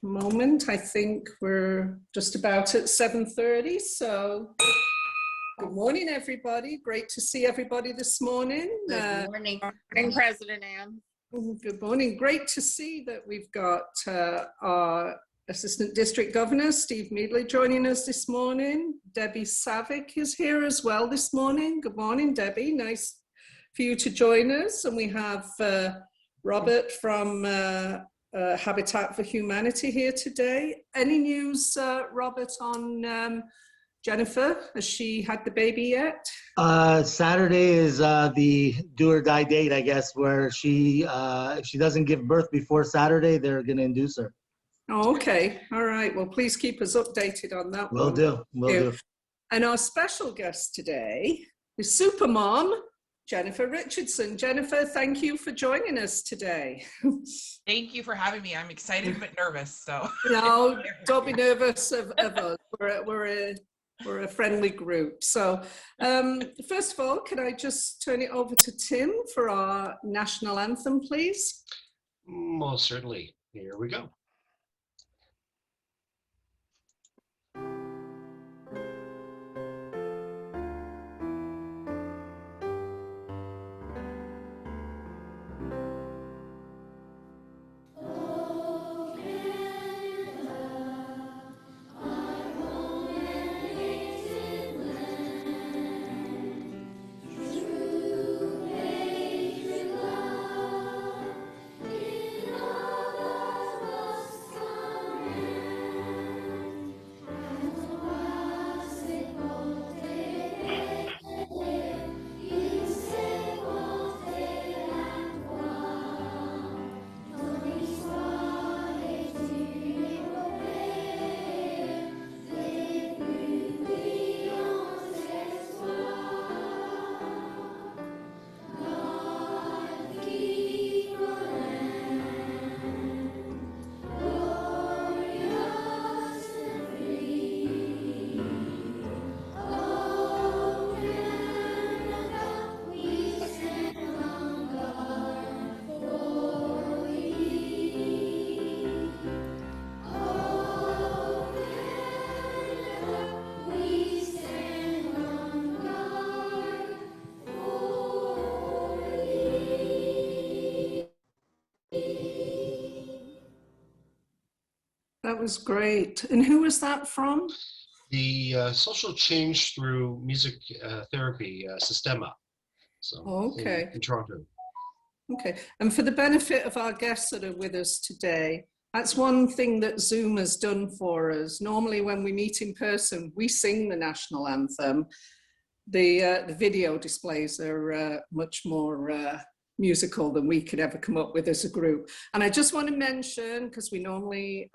moment. I think we're just about at 7:30. So good morning, everybody. Great to see everybody this morning. Good morning. Morning, President Ann. Good morning. Great to see that we've got our Assistant District Governor, Steve Meadley, joining us this morning. Debbie Savick is here as well this morning. Good morning, Debbie. Nice for you to join us. And we have Robert from Habitat for Humanity here today. Any news, Robert, on Jennifer? Has she had the baby yet? Saturday is the do or die date, I guess, where she, if she doesn't give birth before Saturday, they're going to induce her. Oh, okay. All right. Well, please keep us updated on that. Will do. Will do. And our special guest today is Supermom, Jennifer Richardson. Jennifer, thank you for joining us today. Thank you for having me. I'm excited but nervous. So no, don't be nervous of us. We're a friendly group. So first of all, can I just turn it over to Tim for our national anthem, please? Most certainly. Here we go. That was great. And who was that from? The social change through music therapy, Sistema. So okay. In Toronto. Okay. And for the benefit of our guests that are with us today, that's one thing that Zoom has done for us. Normally when we meet in person, we sing the national anthem. The video displays are much more musical than we could ever come up with as a group. And I just want to mention, because we normally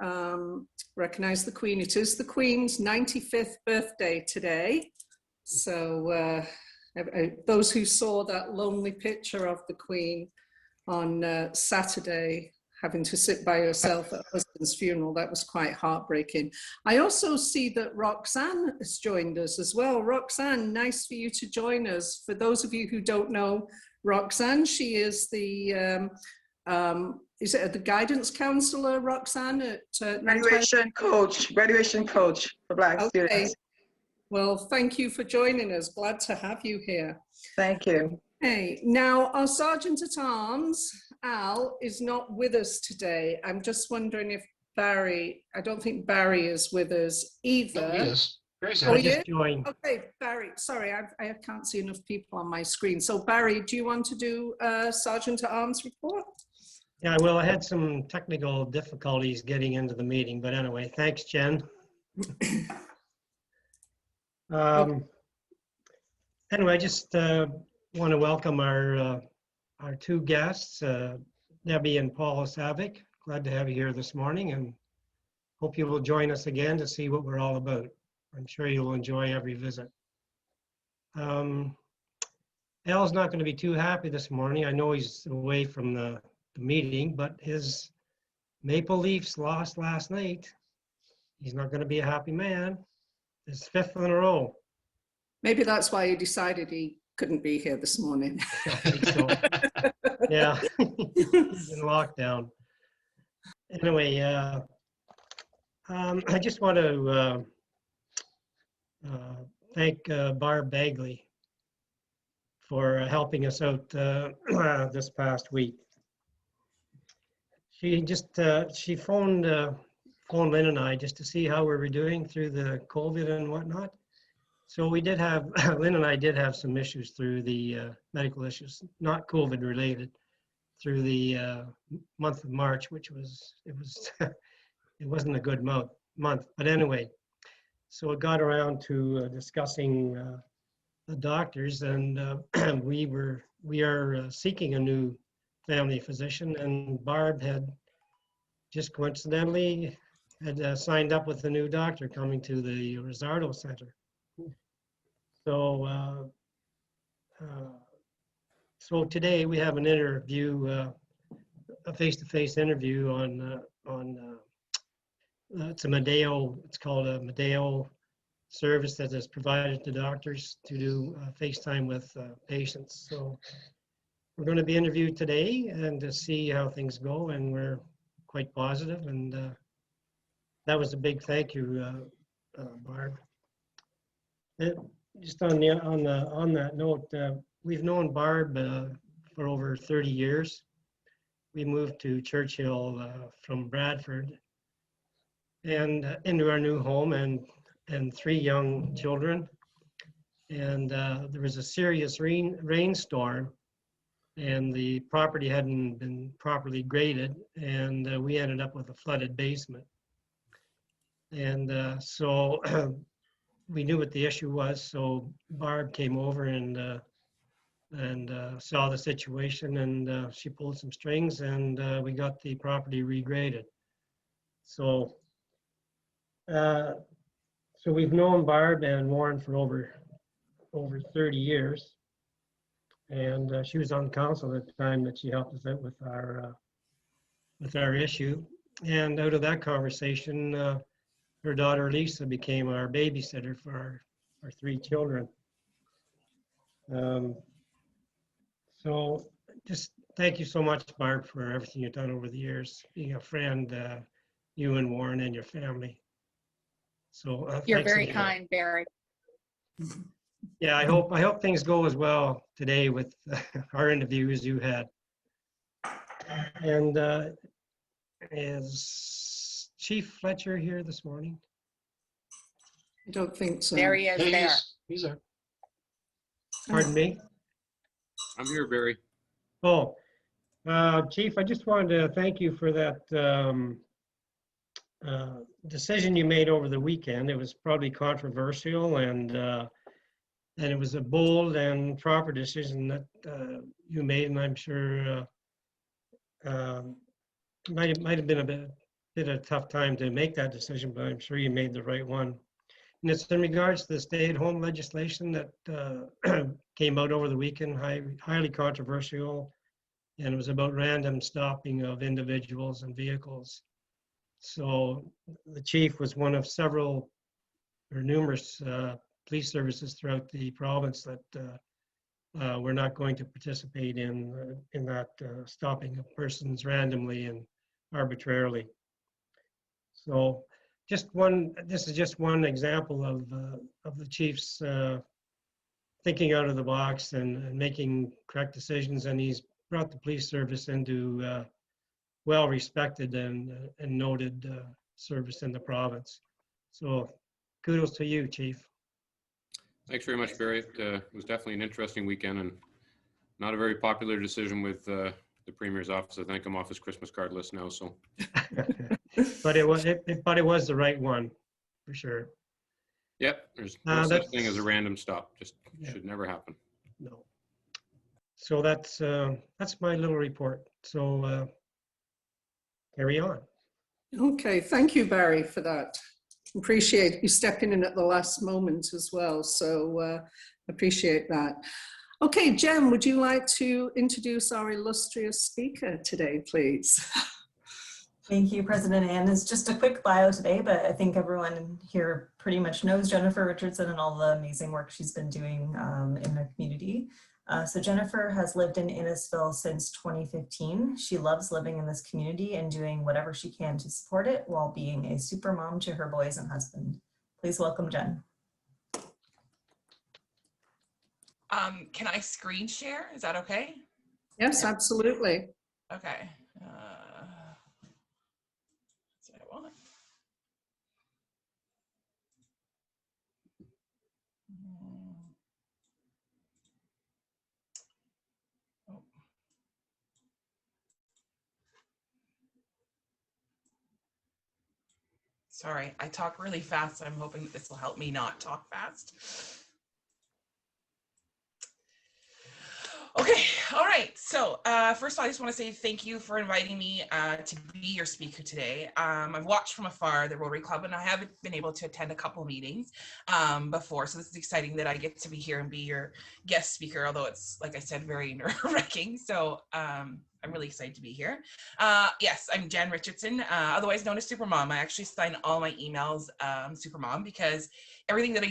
recognize the Queen, it is the Queen's 95th birthday today. So those who saw that lonely picture of the Queen on Saturday, having to sit by herself at her husband's funeral, that was quite heartbreaking. I also see that Roxanne has joined us as well. Roxanne, nice for you to join us. For those of you who don't know Roxanne, she is the the guidance counselor, Roxanne, at graduation coach for Black students. Well, thank you for joining us. Glad to have you here. Thank you. Hey, now our Sergeant at Arms, Al, is not with us today. I'm just wondering if Barry, I don't think Barry is with us either. Oh, yes. Oh, yeah? Okay, Barry, sorry, I can't see enough people on my screen. So Barry, do you want to do a Sergeant at Arms report? Yeah, well, I had some technical difficulties getting into the meeting, but anyway, thanks, Jen. Anyway, I just want to welcome our two guests, Debbie and Paula Savick. Glad to have you here this morning, and hope you will join us again to see what we're all about. I'm sure you'll enjoy every visit. Al's not going to be too happy this morning. I know he's away from the meeting, but his Maple Leafs lost last night. He's not going to be a happy man. His 5th in a row. Maybe that's why he decided he couldn't be here this morning. I think so. Yeah, he's in lockdown. Anyway, I just want to thank Barb Bagley for helping us out this past week. She just she phoned Lynn and I just to see how we were doing through the COVID and whatnot. So we did have Lynn and I did have some issues through the medical issues, not COVID related, through the month of March, which was it wasn't a good month. But anyway, so it got around to discussing the doctors, and we are seeking a new family physician, and Barb had just coincidentally had signed up with a new doctor coming to the Rizzardo Center. So so today we have an interview, a face-to-face interview on it's a Medeo, it's called a Medeo service that is provided to doctors to do FaceTime with patients. So we're going to be interviewed today and to see how things go, and we're quite positive, and that was a big thank you, Barb. Just on that note, we've known Barb for over 30 years. We moved to Churchill from Bradford, and into our new home, and 3 young children. And there was a serious rainstorm, and the property hadn't been properly graded, and we ended up with a flooded basement. And so we knew what the issue was, so Barb came over and saw the situation, and she pulled some strings, and we got the property regraded. So so we've known Barb and Warren for over 30 years, and she was on council at the time that she helped us out with our issue. And out of that conversation, her daughter Lisa became our babysitter for our 3 children. So just thank you so much, Barb, for everything you've done over the years, being a friend, you and Warren and your family. So You're thanks very again. kind, Barry. Yeah, I hope things go as well today with our interviews you had. And is Chief Fletcher here this morning? I don't think so. There he is Hey, there. he's there. Pardon me? I'm here, Barry. Oh, Chief, I just wanted to thank you for that decision you made over the weekend. It was probably controversial, and it was a bold and proper decision that you made, and I'm sure might have been a bit of a tough time to make that decision, but I'm sure you made the right one. And it's in regards to the stay-at-home legislation that came out over the weekend, highly controversial, and it was about random stopping of individuals and vehicles. So the chief was one of several or numerous police services throughout the province that we're not going to participate in that stopping of persons randomly and arbitrarily. So this is just one example of the chief's thinking out of the box and making correct decisions, and he's brought the police service into well-respected and noted service in the province. So kudos to you, Chief. Thanks very much, Barry. It was definitely an interesting weekend and not a very popular decision with the Premier's office. I think I'm off his Christmas card list now. So, but it was the right one, for sure. yep, there's no such thing as a random stop. Just should never happen. No. So that's my little report. So carry on. Okay, thank you, Barry, for that. Appreciate you stepping in at the last moment as well. So appreciate that. Okay, Jem, would you like to introduce our illustrious speaker today, please? Thank you, President Ann. It's just a quick bio today, but I think everyone here pretty much knows Jennifer Richardson and all the amazing work she's been doing in the community. So Jennifer has lived in Innisfil since 2015. She loves living in this community and doing whatever she can to support it while being a super mom to her boys and husband. Please welcome Jen. Can I screen share? Is that okay? Yes, absolutely. Okay. That's what I want. Oh. Sorry, I talk really fast. I'm hoping that this will help me not talk fast. Okay, all right. So first of all, I just want to say thank you for inviting me to be your speaker today. I've watched from afar the Rotary Club, and I haven't been able to attend a couple of meetings before. So this is exciting that I get to be here and be your guest speaker, although it's, like I said, very nerve-wracking. So I'm really excited to be here. Yes, I'm Jen Richardson, otherwise known as Supermom. I actually sign all my emails Supermom because everything that I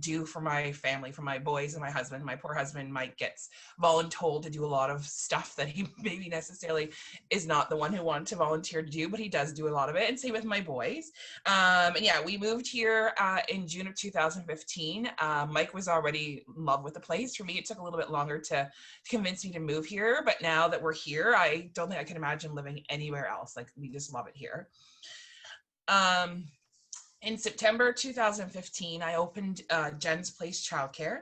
do for my family, for my boys and my husband. My poor husband, Mike, gets voluntold to do a lot of stuff that he maybe necessarily is not the one who wanted to volunteer to do, but he does do a lot of it. And same with my boys. And yeah, we moved here in June of 2015. Mike was already in love with the place. For me, it took a little bit longer to convince me to move here, but now that we're here, I don't think I can imagine living anywhere else. Like, we just love it here. In September 2015, I opened Jen's Place Childcare.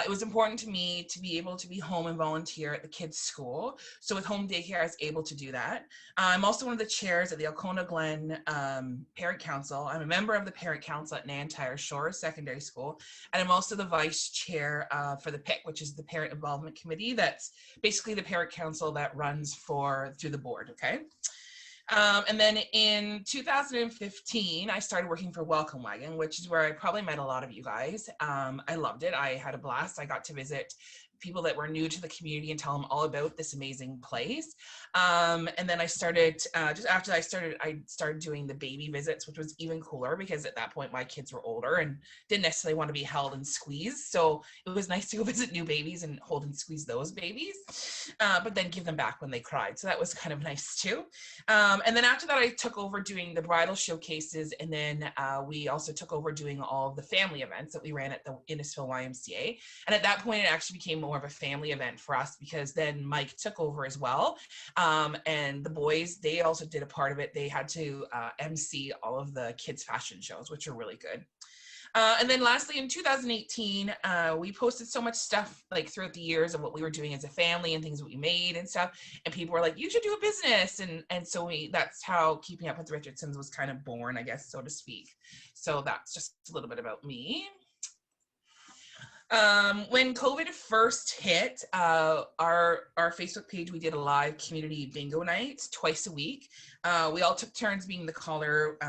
It was important to me to be able to be home and volunteer at the kids' school. So with home daycare, I was able to do that. I'm also one of the chairs at the Alcona Glen Parent Council. I'm a member of the Parent Council at Nantyre Shores Secondary School. And I'm also the vice chair for the PIC, which is the Parent Involvement Committee. That's basically the parent council that runs through the board, okay? And then in 2015, I started working for Welcome Wagon, which is where I probably met a lot of you guys. I loved it. I had a blast. I got to visit people that were new to the community and tell them all about this amazing place. And then I started, just after I started doing the baby visits, which was even cooler because at that point my kids were older and didn't necessarily want to be held and squeezed. So it was nice to go visit new babies and hold and squeeze those babies, but then give them back when they cried. So that was kind of nice too. And then after that, I took over doing the bridal showcases. And then we also took over doing all of the family events that we ran at the Innisfil YMCA. And at that point, it actually became more of a family event for us because then Mike took over as well. And the boys, they also did a part of it. They had to MC all of the kids' fashion shows, which are really good. And then lastly, in 2018, we posted so much stuff like throughout the years of what we were doing as a family and things that we made and stuff. And people were like, you should do a business. And so that's how Keeping Up with the Richardsons was kind of born, I guess, so to speak. So that's just a little bit about me. When COVID first hit, our Facebook page, we did a live community bingo night twice a week. We all took turns being the caller.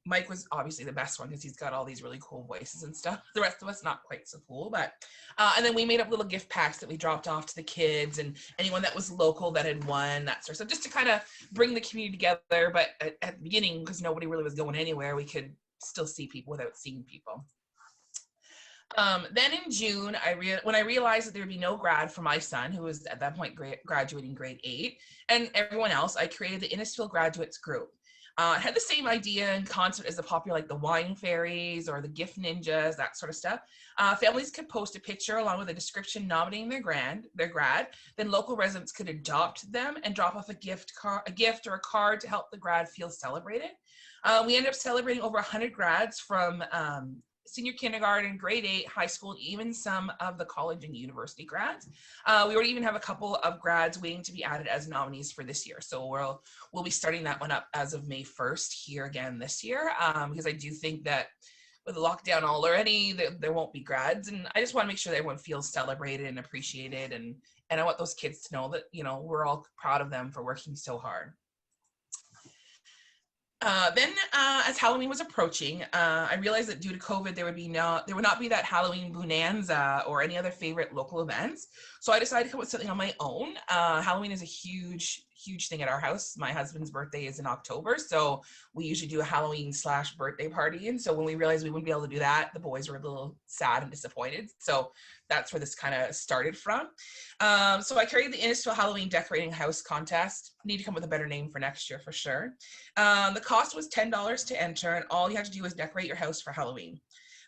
Mike was obviously the best one because he's got all these really cool voices and stuff. The rest of us, not quite so cool, but, and then we made up little gift packs that we dropped off to the kids and anyone that was local that had won, that sort of stuff, just to kind of bring the community together. But at the beginning, because nobody really was going anywhere, we could still see people without seeing people. Then in June, when I realized that there would be no grad for my son, who was at that point graduating grade 8, and everyone else, I created the Innisfil Graduates Group. It had the same idea and concept as the popular, like the wine fairies or the gift ninjas, that sort of stuff. Families could post a picture along with a description nominating their grad. Then local residents could adopt them and drop off a gift or a card to help the grad feel celebrated. We ended up celebrating over 100 grads from senior kindergarten, grade 8, high school, and even some of the college and university grads. We already even have a couple of grads waiting to be added as nominees for this year. So we'll be starting that one up as of May 1st here again this year, because I do think that with the lockdown all already, there won't be grads. And I just want to make sure that everyone feels celebrated and appreciated. And I want those kids to know that, you know, we're all proud of them for working so hard. Then as Halloween was approaching, I realized that due to COVID, there would not be that Halloween bonanza or any other favorite local events. So I decided to come up with something on my own. Halloween is a huge huge thing at our house. My husband's birthday is in October, so we usually do a Halloween/birthday party. And so when we realized we wouldn't be able to do that, the boys were a little sad and disappointed. So that's where this kind of started from. So I created the Innisfil Halloween Decorating House Contest. Need to come up with a better name for next year for sure. The cost was $10 to enter, and all you had to do was decorate your house for Halloween.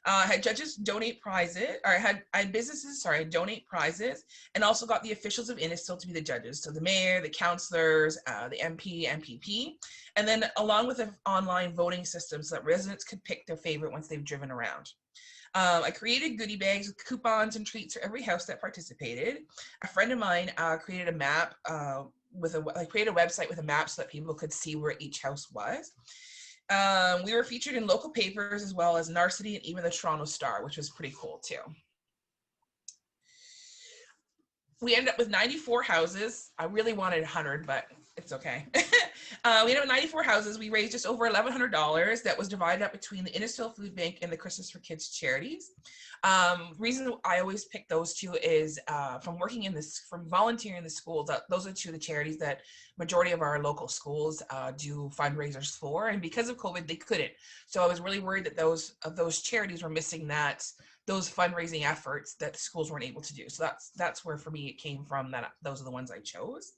I had judges donate prizes, or I had businesses, donate prizes, and also got the officials of Innisfil to be the judges. So the mayor, the councillors, the MP, MPP, and then along with an online voting system so that residents could pick their favorite once they've driven around. I created goodie bags with coupons and treats for every house that participated. A friend of mine created a map created a website with a map so that people could see where each house was. We were featured in local papers as well as Narcity and even the Toronto Star, which was pretty cool too. We ended up with 94 houses. I really wanted 100, but it's okay. We ended up with 94 houses. We raised just over $1,100 that was divided up between the Innisfil Food Bank and the Christmas for Kids charities. Reason I always pick those two is from volunteering in the schools, those are two of the charities that majority of our local schools do fundraisers for. And because of COVID, they couldn't. So I was really worried that those charities were missing those fundraising efforts that schools weren't able to do. So that's where for me it came from, that those are the ones I chose.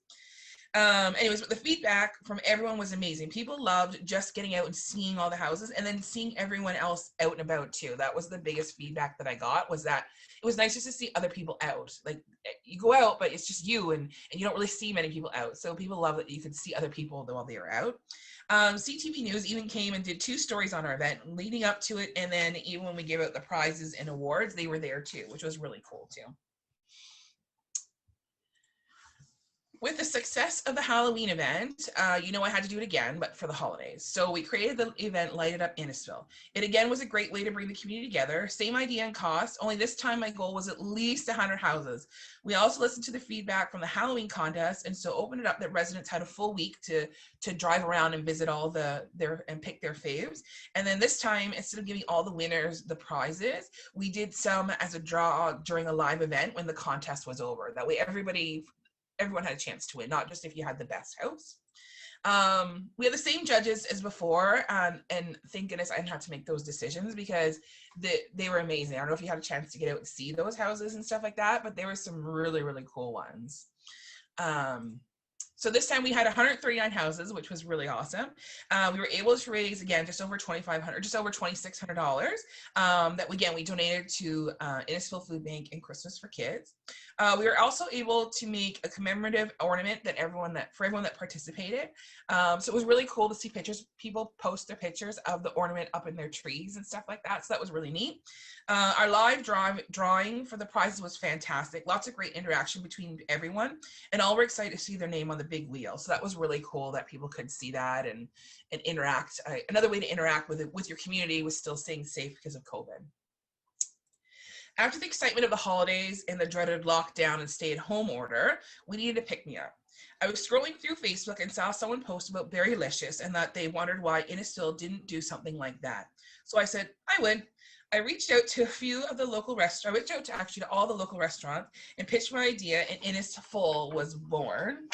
Anyways, but the feedback from everyone was amazing. People loved just getting out and seeing all the houses and then seeing everyone else out and about too. That was the biggest feedback that I got, was that it was nice just to see other people out. Like, you go out, but it's just you and you don't really see many people out. So people love that you could see other people while they were out. CTV News even came and did 2 stories on our event leading up to it. And then even when we gave out the prizes and awards, they were there too, which was really cool too. With the success of the Halloween event, I had to do it again, but for the holidays. So we created the event Lighted Up Innisfil. It again was a great way to bring the community together. Same idea and cost, only this time my goal was at least 100 houses. We also listened to the feedback from the Halloween contest, and so opened it up that residents had a full week to drive around and visit all and pick their faves. And then this time, instead of giving all the winners the prizes, we did some as a draw during a live event when the contest was over. That way everyone had a chance to win, not just if you had the best house. We had the same judges as before, and thank goodness I didn't have to make those decisions because they were amazing. I don't know if you had a chance to get out and see those houses and stuff like that, but there were some really, really cool ones. So this time we had 139 houses, which was really awesome. We were able to raise, again, just over $2,600 that, again, we donated to Innisfil Food Bank and Christmas for Kids. We were also able to make a commemorative ornament for everyone that participated. So it was really cool to see people post their pictures of the ornament up in their trees and stuff like that. So that was really neat. Our live drawing for the prizes was fantastic. Lots of great interaction between everyone, and all were excited to see their name on the big wheel. So that was really cool that people could see that and interact. Another way to interact with your community was still staying safe because of COVID. After the excitement of the holidays and the dreaded lockdown and stay-at-home order, we needed a pick-me-up. I was scrolling through Facebook and saw someone post about Berrylicious and that they wondered why Innisfil didn't do something like that. So I said, I would. I reached out to a few of the local restaurants. I reached out to actually to all the local restaurants and pitched my idea, and Innisfil was born.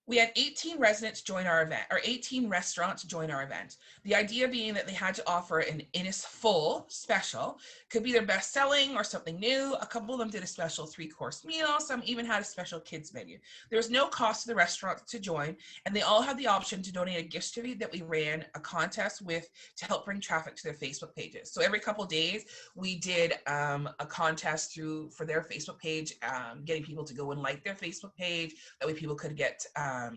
We had 18 residents join our event, or 18 restaurants join our event. The idea being that they had to offer an Innisfil special. Could be their best selling or something new. A couple of them did a special 3-course meal. Some even had a special kids menu. There was no cost to the restaurants to join, and they all had the option to donate a gift certificate that we ran a contest with to help bring traffic to their Facebook pages. So every couple of days, we did a contest for their Facebook page, getting people to go and like their Facebook page. That way people could get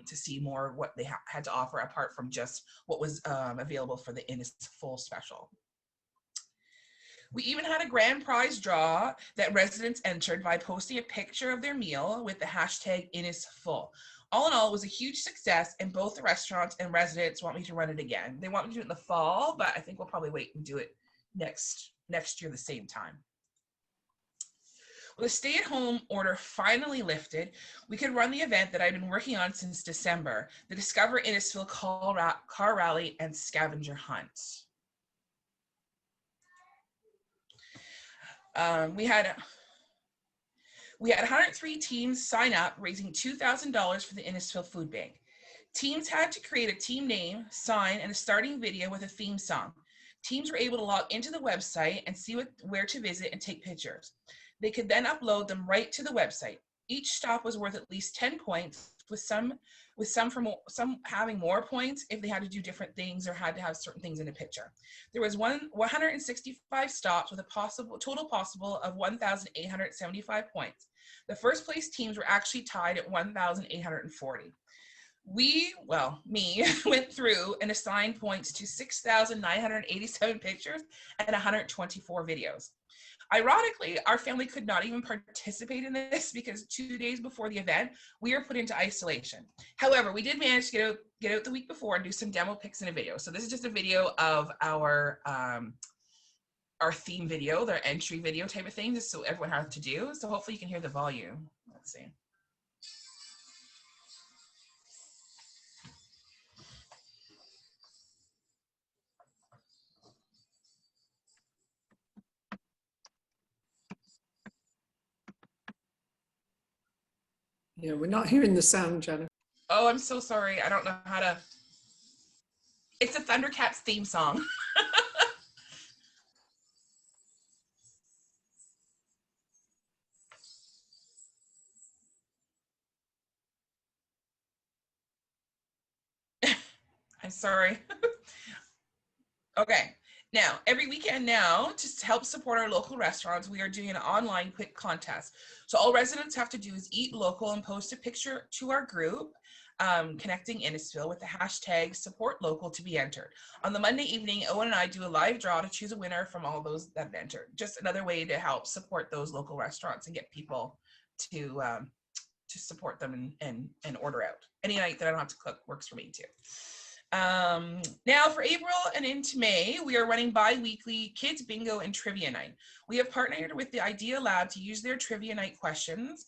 to see more what they had to offer apart from just what was available for the Innisfil special. We even had a grand prize draw that residents entered by posting a picture of their meal with the hashtag Innisfil. All in all, it was a huge success, and both the restaurants and residents want me to run it again. They want me to do it in the fall, but I think we'll probably wait and do it next year the same time. With the stay-at-home order finally lifted, we could run the event that I've been working on since December, the Discover Innisfil Car Rally and Scavenger Hunt. We had We had 103 teams sign up, raising $2,000 for the Innisfil Food Bank. Teams had to create a team name, sign, and a starting video with a theme song. Teams were able to log into the website and see where to visit and take pictures. They could then upload them right to the website. Each stop was worth at least 10 points, with some having more points if they had to do different things or had to have certain things in a picture. There was 165 stops with a total possible of 1,875 points. The first place teams were actually tied at 1,840. Me, went through and assigned points to 6,987 pictures and 124 videos. Ironically, our family could not even participate in this because 2 days before the event, we were put into isolation. However, we did manage to get out the week before and do some demo pics and a video. So this is just a video of our theme video, their entry video type of thing, just so everyone has to do. So hopefully you can hear the volume. Let's see. Yeah, we're not hearing the sound, Jennifer. Oh, I'm so sorry. I don't know how to. It's a Thundercats theme song. I'm sorry. Okay. Now, every weekend now, to help support our local restaurants, we are doing an online quick contest. So all residents have to do is eat local and post a picture to our group, connecting Innisfil with the hashtag support local to be entered. On the Monday evening, Owen and I do a live draw to choose a winner from all those that have entered. Just another way to help support those local restaurants and get people to support them and order out. Any night that I don't have to cook works for me too. Now for April and into May, we are running bi-weekly kids bingo and trivia night. We have partnered with the Idea Lab to use their trivia night questions.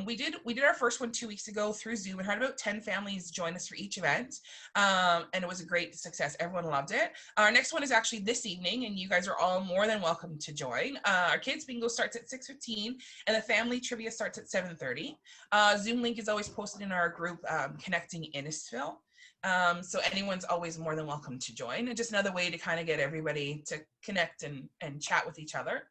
We did our first one 2 weeks ago through Zoom and had about 10 families join us for each event. And it was a great success. Everyone loved it. Our next one is actually this evening, and you guys are all more than welcome to join. Our kids bingo starts at 6:15 and the family trivia starts at 7:30. Zoom link is always posted in our group, Connecting Innisfil. So anyone's always more than welcome to join. And just another way to kind of get everybody to connect and chat with each other.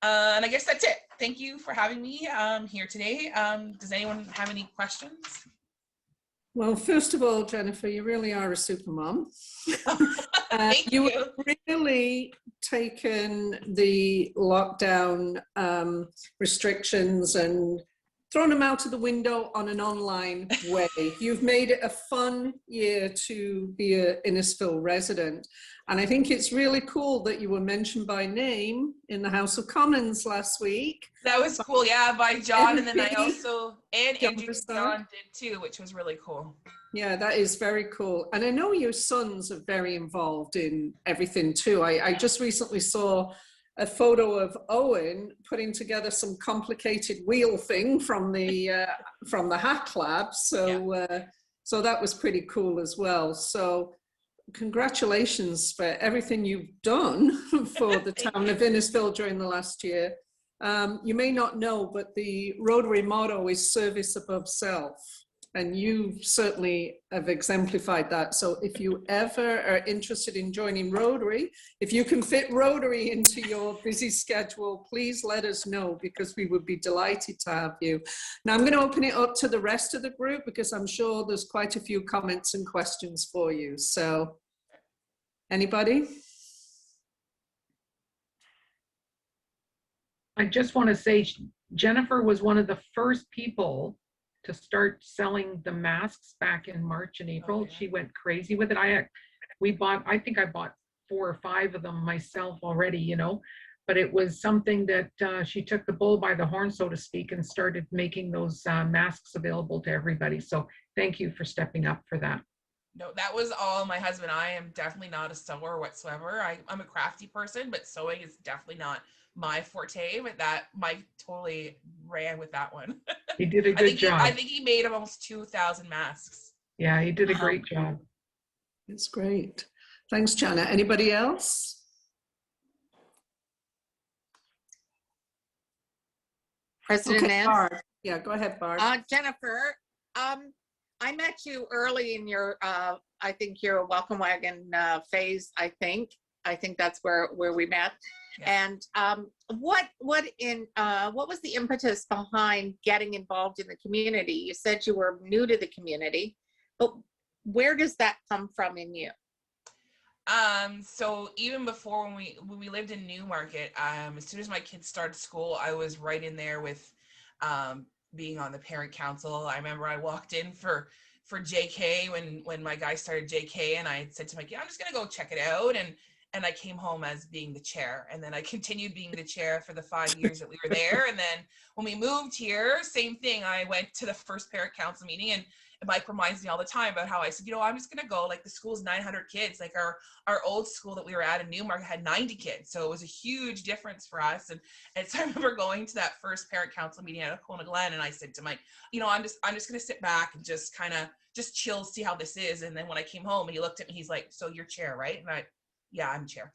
And I guess that's it. Thank you for having me here today. Does anyone have any questions? Well, first of all, Jennifer, you really are a super mom. Thank you. Have really taken the lockdown restrictions and thrown them out of the window on an online way. You've made it a fun year to be an Innisfil resident. And I think it's really cool that you were mentioned by name in the House of Commons last week. That was cool, yeah, by John. And then I also, and Andrew John did too, which was really cool. Yeah, that is very cool. And I know your sons are very involved in everything too. I just recently saw a photo of Owen putting together some complicated wheel thing from the Hack Lab. So, yeah. So that was pretty cool as well. So congratulations for everything you've done for the town of Innisfil during the last year. You may not know, but the Rotary motto is service above self. And you certainly have exemplified that. So if you ever are interested in joining Rotary, if you can fit Rotary into your busy schedule, please let us know because we would be delighted to have you. Now I'm going to open it up to the rest of the group because I'm sure there's quite a few comments and questions for you. So anybody? I just want to say Jennifer was one of the first people to start selling the masks back in March and April. Oh, yeah. She went crazy with it. I think I bought 4 or 5 of them myself already, you know, but it was something that she took the bull by the horn, so to speak, and started making those masks available to everybody. So thank you for stepping up for that. No, that was all my husband. I am definitely not a sewer whatsoever. I'm a crafty person, but sewing is definitely not my forte, but that Mike totally ran with that one. He did a good job. I think he made almost 2,000 masks. Yeah, he did a great job. It's great. Thanks, Jana. Anybody else? President Okay, Ann? Barb. Yeah, go ahead, Barb. Jennifer, I met you early in your, I think your welcome wagon phase, I think. I think that's where we met. Yeah. And what was the impetus behind getting involved in the community? You said you were new to the community, but where does that come from in you? So even before when we lived in Newmarket, as soon as my kids started school, I was right in there with being on the parent council. I remember I walked in for JK when my guy started JK, and I said to Mike, yeah, I'm just gonna go check it out, and I came home as being the chair, and then I continued being the chair for the 5 years that we were there. And then when we moved here, same thing. I went to the first parent council meeting, and Mike reminds me all the time about how I said, I'm just gonna go, like the school's 900 kids. Like our old school that we were at in Newmarket had 90 kids. So it was a huge difference for us. And so I remember going to that first parent council meeting out of Kona Glen, and I said to Mike, I'm just gonna sit back and just kind of just chill, see how this is. And then when I came home and he looked at me, he's like, so you're chair, right? And yeah, I'm chair.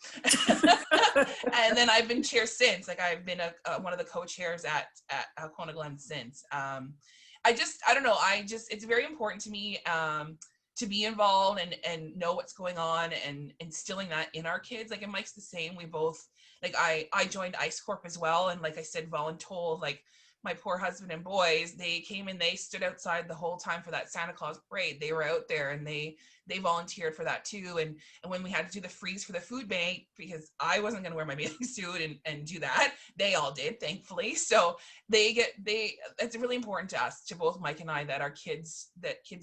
And then I've been chair since. Like I've been one of the co-chairs at Kona Glen since. I don't know. It's very important to me to be involved and know what's going on and instilling that in our kids. Like, and Mike's the same. We both, like, I joined Ice Corp as well. And like I said, voluntold, like my poor husband and boys, they came and they stood outside the whole time for that Santa Claus parade. They were out there and they volunteered for that too. And when we had to do the freeze for the food bank, because I wasn't going to wear my bathing suit and do that, they all did, thankfully. So it's really important to us, to both Mike and I, that kids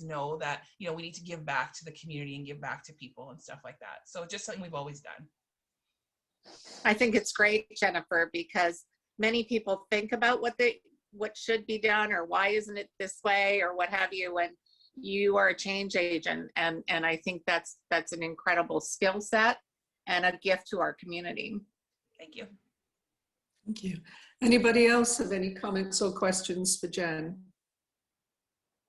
know that, we need to give back to the community and give back to people and stuff like that. So just something we've always done. I think it's great, Jennifer, because many people think about what should be done or why isn't it this way or what have you, and you are a change agent, and I think that's an incredible skill set and a gift to our community. Thank you. Thank you. Anybody else have any comments or questions for Jen?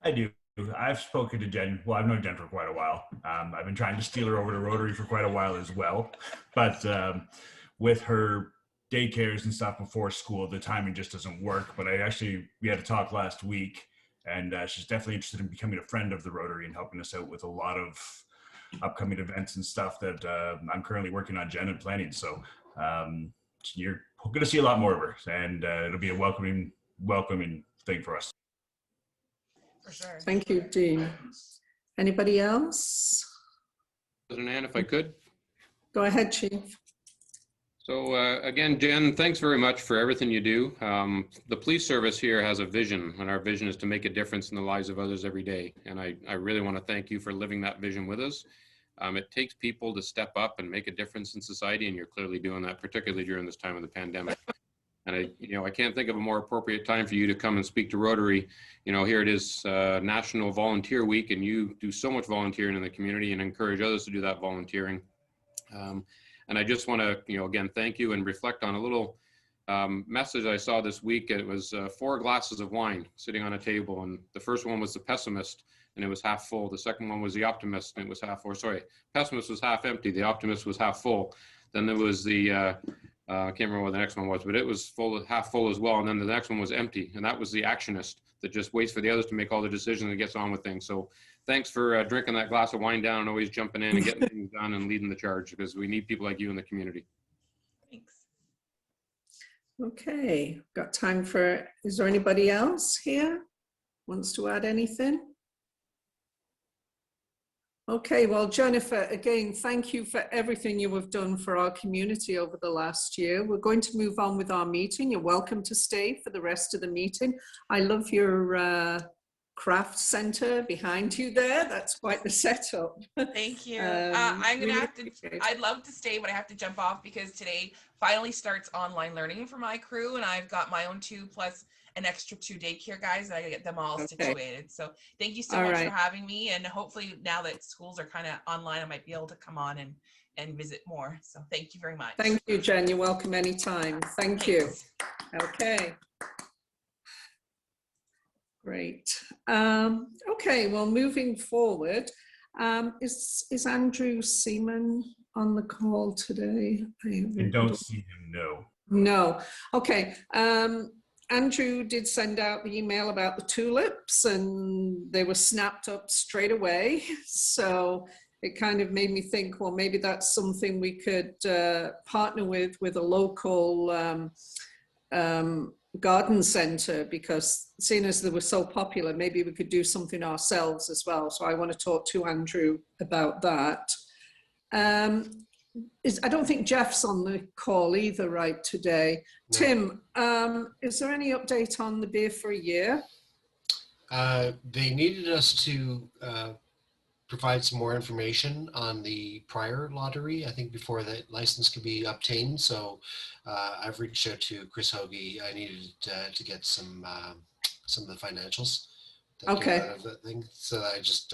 I do. I've spoken to Jen. Well, I've known Jen for quite a while. I've been trying to steal her over to Rotary for quite a while as well. But with her daycares and stuff before school, the timing just doesn't work. But we had a talk last week, and she's definitely interested in becoming a friend of the Rotary and helping us out with a lot of upcoming events and stuff that I'm currently working on, Jen, and planning. So you're going to see a lot more of her, and it'll be a welcoming thing for us. For sure. Thank you, Dean. Anybody else? President Ann, if I could. Go ahead, Chief. So again, Jen, thanks very much for everything you do. The police service here has a vision, and our vision is to make a difference in the lives of others every day. And I really want to thank you for living that vision with us. It takes people to step up and make a difference in society, and you're clearly doing that, particularly during this time of the pandemic. And I can't think of a more appropriate time for you to come and speak to Rotary. Here it is National Volunteer Week, and you do so much volunteering in the community and encourage others to do that volunteering. And I just want to, again, thank you and reflect on a little message I saw this week. It was 4 glasses of wine sitting on a table, and the first one was the pessimist, and it was half full. The second one was the optimist, and it was half, or sorry, pessimist was half empty. The optimist was half full. Then there was the I can't remember what the next one was, but it was half full as well. And then the next one was empty. And that was the actionist that just waits for the others to make all the decisions and gets on with things. So thanks for drinking that glass of wine down and always jumping in and getting things done and leading the charge, because we need people like you in the community. Thanks. Okay, got time for, is there anybody else here wants to add anything? Okay, well, Jennifer, again, thank you for everything you have done for our community over the last year. We're going to move on with our meeting. You're welcome to stay for the rest of the meeting. I love your craft center behind you there. That's quite the setup. Thank you. I'm gonna have to, I'd love to stay, but I have to jump off because today finally starts online learning for my crew, and I've got my own 2 plus an extra 2 daycare guys, and I get them all situated. So thank you so much for having me, and hopefully now that schools are kind of online, I might be able to come on and visit more. So thank you very much. Thank you, Jen. You're welcome anytime. Thank you. Okay. Great. Okay, well, moving forward, is Andrew Seaman on the call today? I don't see him, no. No. Okay. Andrew did send out the email about the tulips, and they were snapped up straight away. So it kind of made me think, well, maybe that's something we could partner with a local garden center, because seeing as they were so popular, maybe we could do something ourselves as well. So I want to talk to Andrew about that. I don't think Jeff's on the call either right today. No. Tim, is there any update on the Beer for a Year? They needed us to provide some more information on the prior lottery, I think, before the license could be obtained. So I've reached out to Chris Hoagie. I needed to get some of the financials that came out of the thing. So I just,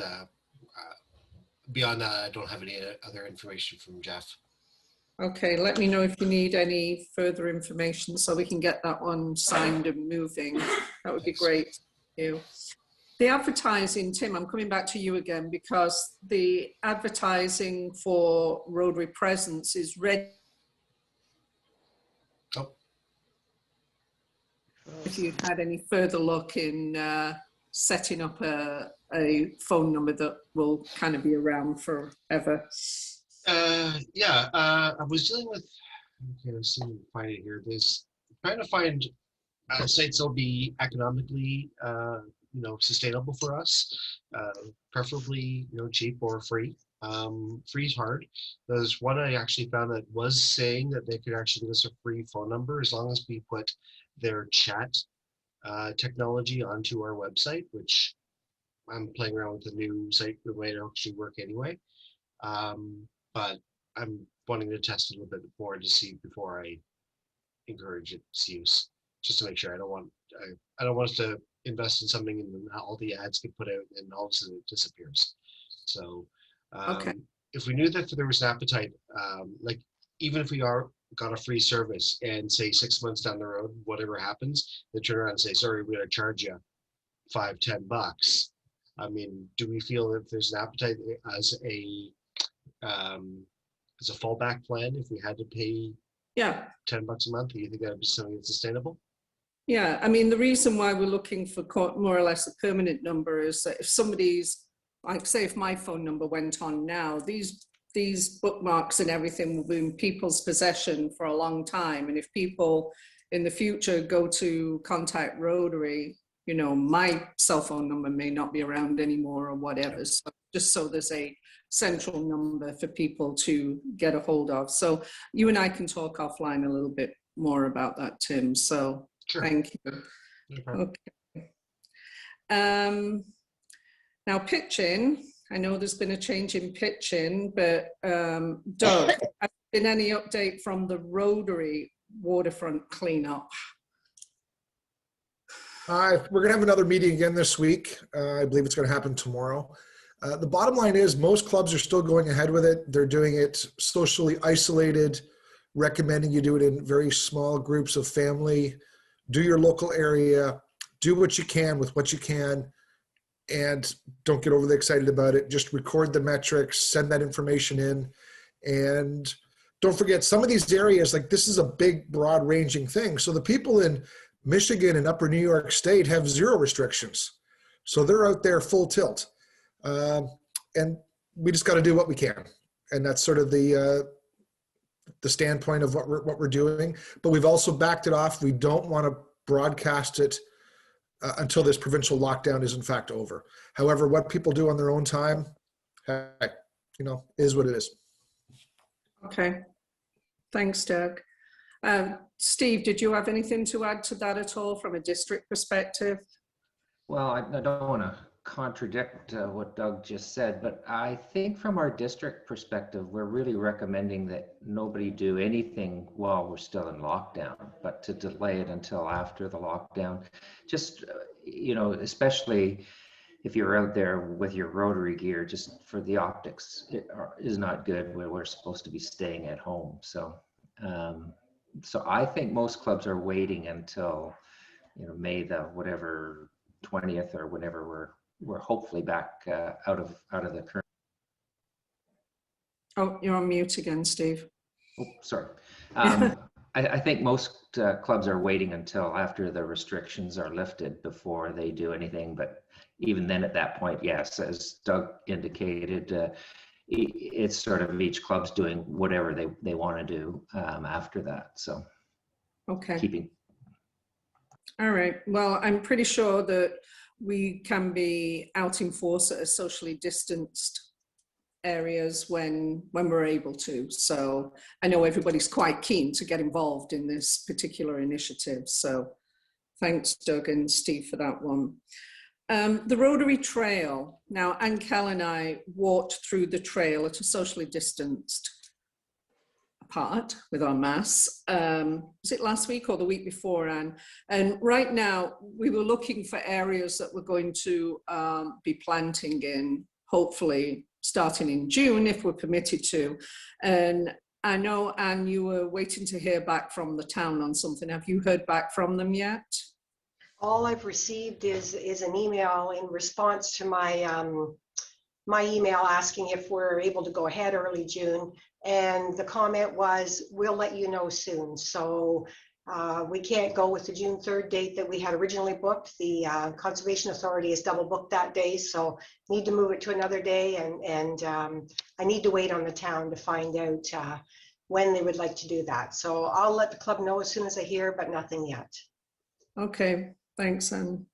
beyond that, I don't have any other information from Jeff. Okay, let me know if you need any further information so we can get that one signed and moving. That would be great. Thank you. The advertising, Tim, I'm coming back to you again, because the advertising for Rotary Presence is ready. Oh. If you had any further luck in setting up a phone number that will kind of be around forever. Yeah, I was dealing with, okay, let's see if I can find it here. There's trying to find sites that'll be economically, sustainable for us, preferably, cheap or free. Free is hard. There's one I actually found that was saying that they could actually give us a free phone number as long as we put their chat technology onto our website, which I'm playing around with the new site, the way it actually work anyway. But I'm wanting to test a little bit more to see before I encourage its use, just to make sure. I don't want us to invest in something and then all the ads get put out and all of a sudden it disappears. So if we knew that there was an appetite, like even if we got a free service and say 6 months down the road, whatever happens, they turn around and say, sorry, we're going to charge you $5-10. I mean, do we feel that there's an appetite as a fallback plan if we had to pay $10 a month? Do you think that would be something that's sustainable? Yeah, I mean, the reason why we're looking for more or less a permanent number is that if somebody's, like say if my phone number went on now, these bookmarks and everything will be in people's possession for a long time. And if people in the future go to contact Rotary, my cell phone number may not be around anymore or whatever. So just so there's a central number for people to get a hold of. So you and I can talk offline a little bit more about that, Tim. So sure. Thank you. No problem. Okay. Now pitching, I know there's been a change in pitching, but Doug, has there been any update from the Rotary waterfront cleanup? We're going to have another meeting again this week. I believe it's going to happen tomorrow. The bottom line is most clubs are still going ahead with it. They're doing it socially isolated, recommending you do it in very small groups of family. Do your local area, do what you can with what you can, and don't get overly excited about it. Just record the metrics, send that information in, and don't forget some of these areas, like this is a big, broad ranging thing. So the people in Michigan and upper New York State have zero restrictions. So they're out there full tilt. And we just got to do what we can. And that's sort of the standpoint of what we're doing. But we've also backed it off. We don't want to broadcast it until this provincial lockdown is in fact over. However, what people do on their own time, heck, is what it is. Okay. Thanks, Doug. Steve, did you have anything to add to that at all from a district perspective? Well, I don't want to contradict what Doug just said, but I think from our district perspective, we're really recommending that nobody do anything while we're still in lockdown, but to delay it until after the lockdown. Just, especially if you're out there with your Rotary gear, just for the optics, it is not good where we're supposed to be staying at home. So I think most clubs are waiting until, May the whatever 20th or whenever we're hopefully back out of the current. Oh, you're on mute again, Steve. Oh, sorry. I think most clubs are waiting until after the restrictions are lifted before they do anything. But even then, at that point, yes, as Doug indicated, it's sort of each club's doing whatever they want to do after that. So, okay. Keeping. All right. Well, I'm pretty sure that we can be out in force at a socially distanced areas when we're able to. So I know everybody's quite keen to get involved in this particular initiative. So thanks, Doug and Steve, for that one. The Rotary Trail. Now, Ann-Kel and I walked through the trail at a socially distanced apart with our masks. Was it last week or the week before, Anne? And right now, we were looking for areas that we're going to be planting in, hopefully starting in June, if we're permitted to. And I know, Anne, you were waiting to hear back from the town on something. Have you heard back from them yet? All I've received is an email in response to my my email asking if we're able to go ahead early June. And the comment was, we'll let you know soon. So we can't go with the June 3rd date that we had originally booked. The Conservation Authority has double booked that day, so need to move it to another day. And I need to wait on the town to find out when they would like to do that. So I'll let the club know as soon as I hear, but nothing yet. Okay, thanks, Anne.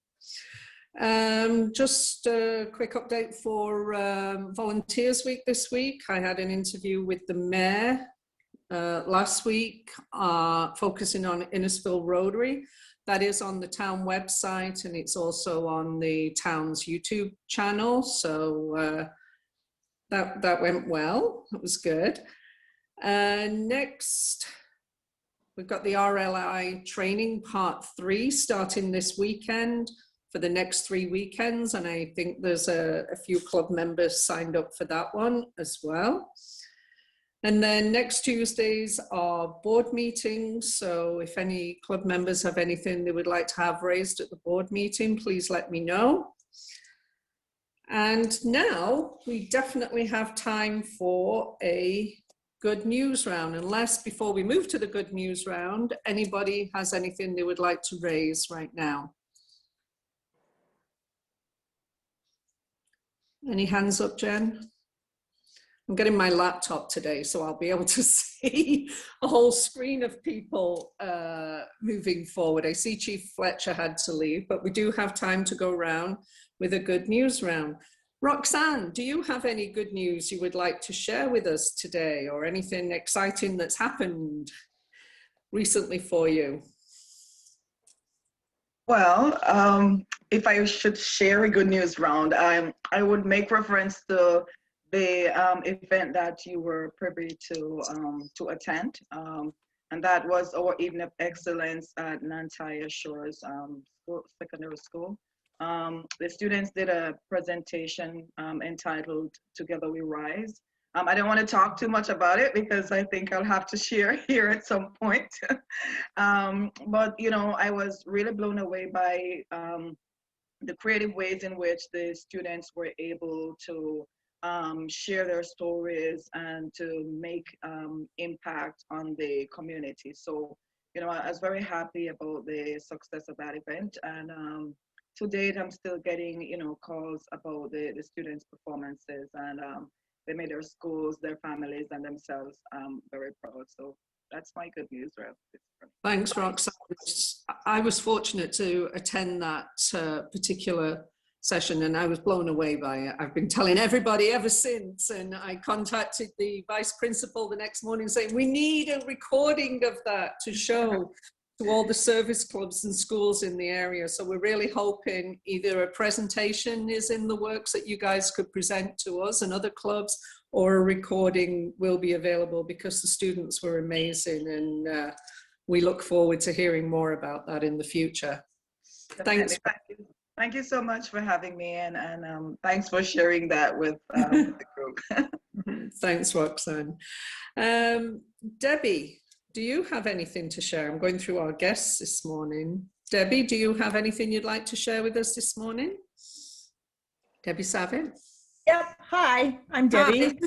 Just a quick update for Volunteers Week this week. I had an interview with the mayor last week, focusing on Innisfil Rotary. That is on the town website, and it's also on the town's YouTube channel. So that went well. It was good. Next, we've got the RLI training part 3 starting this weekend for the next 3 weekends. And I think there's a few club members signed up for that one as well. And then next Tuesdays are board meetings. So if any club members have anything they would like to have raised at the board meeting, please let me know. And now we definitely have time for a good news round, unless before we move to the good news round, anybody has anything they would like to raise right now. Any hands up, Jen? I'm getting my laptop today, so I'll be able to see a whole screen of people moving forward. I see Chief Fletcher had to leave, but we do have time to go around with a good news round. Roxanne, do you have any good news you would like to share with us today, or anything exciting that's happened recently for you? Well, if I should share a good news round, I would make reference to the event that you were privy to attend, and that was our Evening of Excellence at Nantai Shores Secondary School. The students did a presentation entitled "Together We Rise." I don't want to talk too much about it because I think I'll have to share here at some point. But you know, I was really blown away by the creative ways in which the students were able to share their stories and to make impact on the community. So, you know, I was very happy about the success of that event. And to date, I'm still getting, you know, calls about the students' performances, and they made their schools, their families, and themselves very proud. So that's my good news, Rev. Thanks, Roxanne. I was fortunate to attend that particular session, and I was blown away by it. I've been telling everybody ever since, and I contacted the vice principal the next morning saying, we need a recording of that to show to all the service clubs and schools in the area. So we're really hoping either a presentation is in the works that you guys could present to us and other clubs, or a recording will be available, because the students were amazing, and we look forward to hearing more about that in the future. Thanks. Thank you so much for having me, and thanks for sharing that with the group. Thanks, Roxanne. Debbie, do you have anything to share? I'm going through our guests this morning. Debbie, do you have anything you'd like to share with us this morning? Debbie Savin? Yep. Hi, I'm Debbie.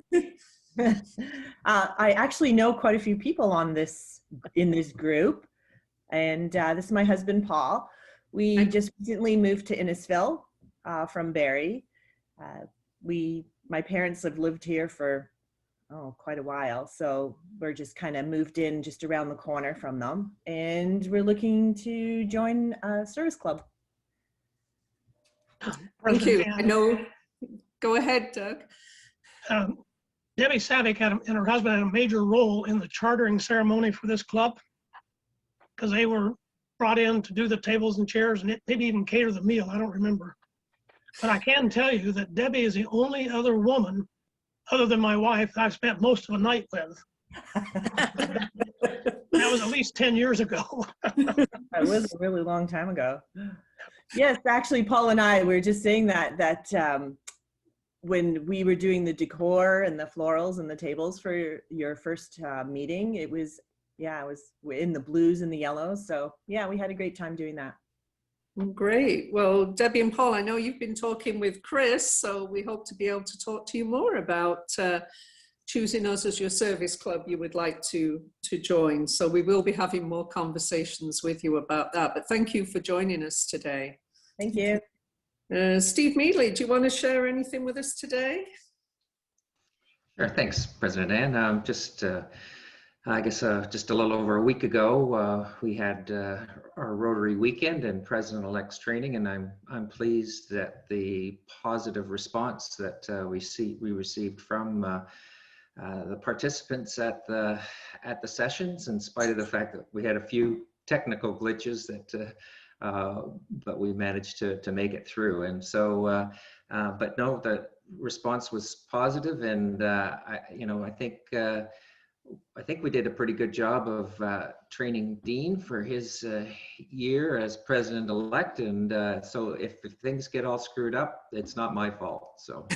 I actually know quite a few people in this group, and this is my husband, Paul. We just recently moved to Innisfil from Barrie. My parents have lived here for quite a while, so we're just kind of moved in just around the corner from them, and we're looking to join a service club. Thank you. I know. Go ahead, Doug. Debbie Savick and her husband had a major role in the chartering ceremony for this club, because they were brought in to do the tables and chairs and maybe even cater the meal. I don't remember. But I can tell you that Debbie is the only other woman, other than my wife, that I've spent most of a night with. That was at least 10 years ago. That was a really long time ago. Yes, actually, Paul and I were just saying that when we were doing the decor and the florals and the tables for your first meeting, it was in the blues and the yellows. So yeah, we had a great time doing that. Great. Well, Debbie and Paul, I know you've been talking with Chris, so we hope to be able to talk to you more about choosing us as your service club you would like to join. So we will be having more conversations with you about that. But thank you for joining us today. Thank you. Steve Meadley, do you want to share anything with us today? Sure, thanks, President Ann. I guess just a little over a week ago, we had our Rotary weekend and President-elect's training, and I'm pleased that the positive response that we received from the participants at the sessions, in spite of the fact that we had a few technical glitches but we managed to make it through. And so, but no, the response was positive, and I think we did a pretty good job of training Dean for his year as president-elect, and so if things get all screwed up, it's not my fault. So.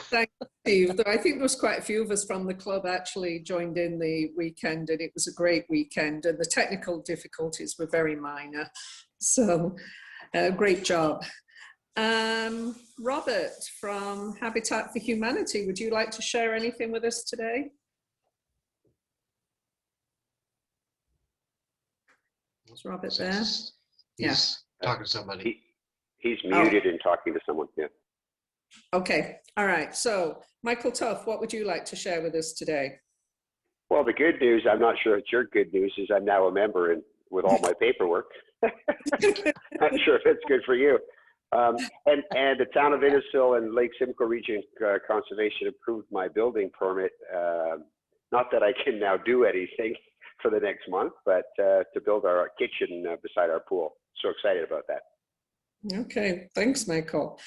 Thanks, Steve. I think there was quite a few of us from the club actually joined in the weekend, and it was a great weekend, and the technical difficulties were very minor. So great job. Robert from Habitat for Humanity, would you like to share anything with us today? Is Robert there? He's talking to somebody. He's muted and talking to someone. Yeah. Okay. All right. So, Michael Tuff, what would you like to share with us today? Well, the good news, I'm not sure it's your good news, is I'm now a member and with all my paperwork. Not sure if it's good for you. And the town of Innisfil and Lake Simcoe Region Conservation approved my building permit. Not that I can now do anything for the next month, but to build our kitchen beside our pool. So excited about that. Okay, thanks, Michael.